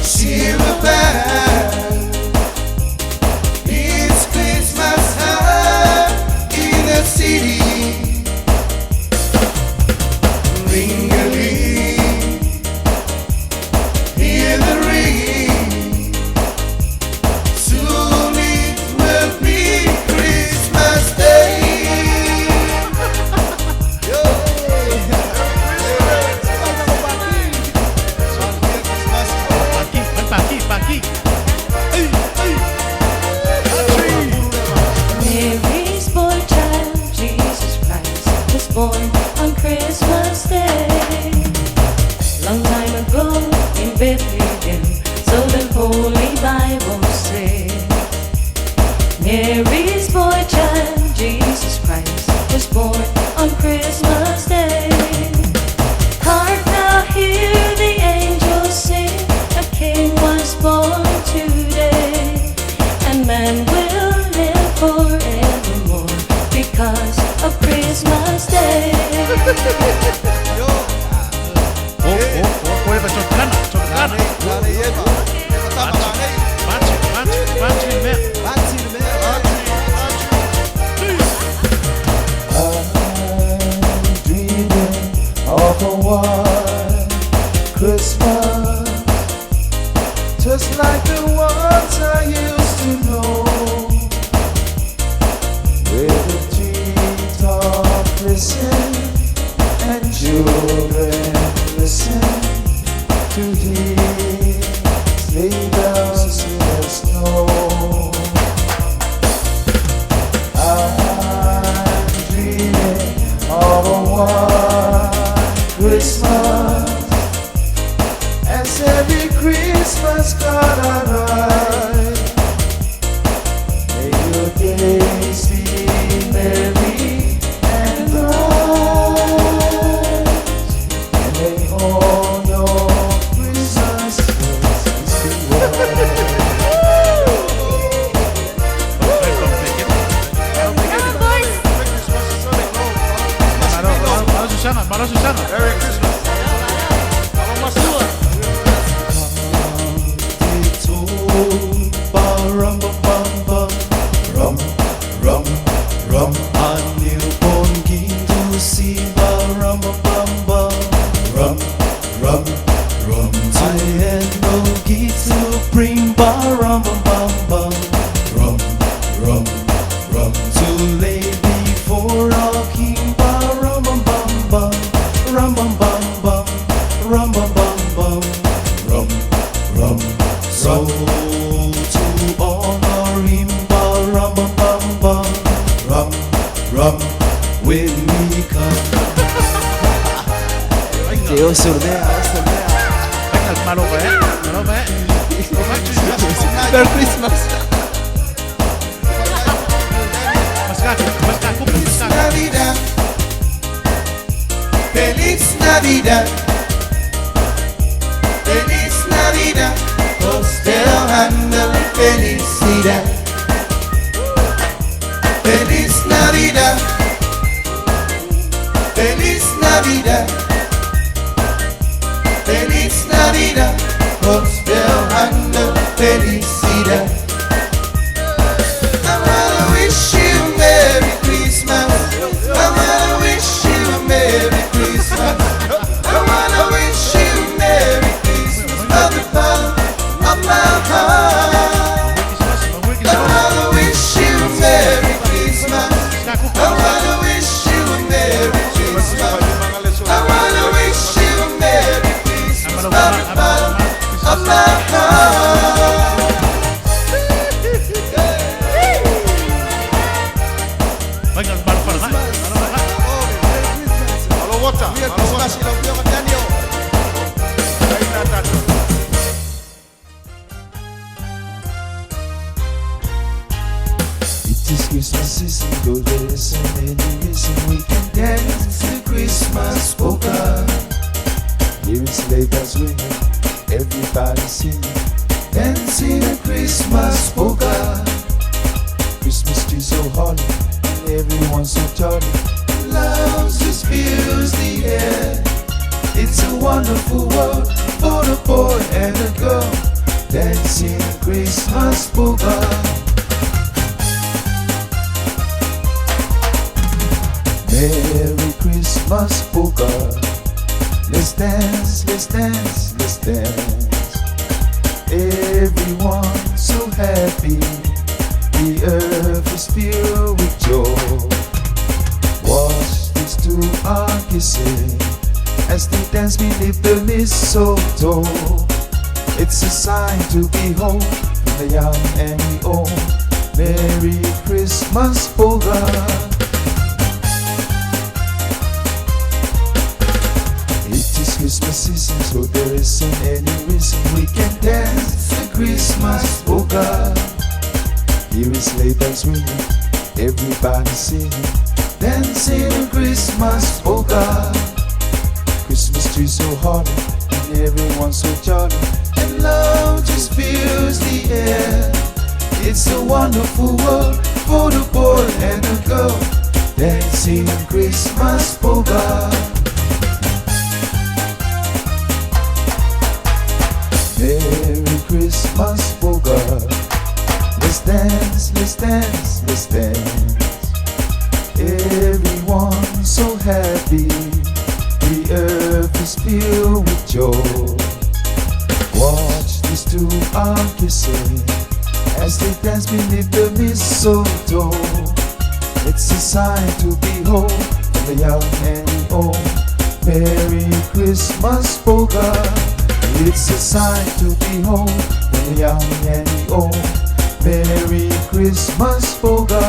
silver band. It's Christmas time in the city. Ring-a-ling, hear the ring. Soon it will be Christmas Day. Pagi. Mary's boy child, Jesus Christ, was born on Christmas Day. Long time ago in Bethlehem, so the Holy Bible says. Mary's boy child, Jesus Christ, was born on Christmas Day. Hark now, hear the angels sing, a king was born today, and man will live forevermore because of Christmas Day. Vuelve Chocana. Manchi, man. I'm dreaming of a white Christmas, just like the ones I used to know, where the treetops listen and children listen to hear sleigh bells in the snow. I'm dreaming of a white Christmas, as every Christmas card I write. May your days be merry and bright, and may all your Christmases be white. Para Susana. Merry Christmas. Rum, a newborn king to see. Rum, I had no gift to bring. Rum, to lay before our king. So to honor him, rum, when we come. Dios ordea. Venga, malo ve. Merry Christmas. Feliz Navidad, Feliz Navidad, Feliz Navidad, prosperando felicidad. Feliz Navidad, Feliz Navidad, Feliz Navidad, prosperando felicidad. I wanna wish you a Merry Christmas. I wanna wish you a Merry Christmas. I wanna wish you a Merry Christmas from the bottom of my heart. I wanna wish you a Merry Christmas. I wanna wish you a Merry Christmas. I wanna wish you a Merry Christmas from the bottom of my heart. Venga, para It is Christmas season, though there isn't any reason we can dance to Christmas polka. Hearing sleigh bells ringing, everybody singing, dancing a Christmas polka. Christmas tree so holly, and everyone so jolly. Love just fills the air. It's a wonderful world for the boy and the girl dancing Christmas polka. Merry Christmas polka. Let's dance, let's dance, let's dance. Everyone so happy. The earth is filled with joy. Watch these two are kissing as they dance beneath the mistletoe. It's a sign to behold from the young and the old. Merry Christmas polka. It is Christmas season, so there isn't any reason we can dance the Christmas polka. Here is sleigh bells ringing, everybody singing, dancing a Christmas polka. Christmas tree so holly, and everyone so jolly, and love just fills the air. It's a wonderful world for the boy and the girl dancing a Christmas polka. Merry Christmas polka. Let's dance, let's dance, let's dance. Everyone so happy. The earth is filled with joy. Watch these two are kissing as they dance beneath the mistletoe. It's a sign to behold from the young and the old. Merry Christmas polka. It's a sign to behold from the young and the old. Merry Christmas polka.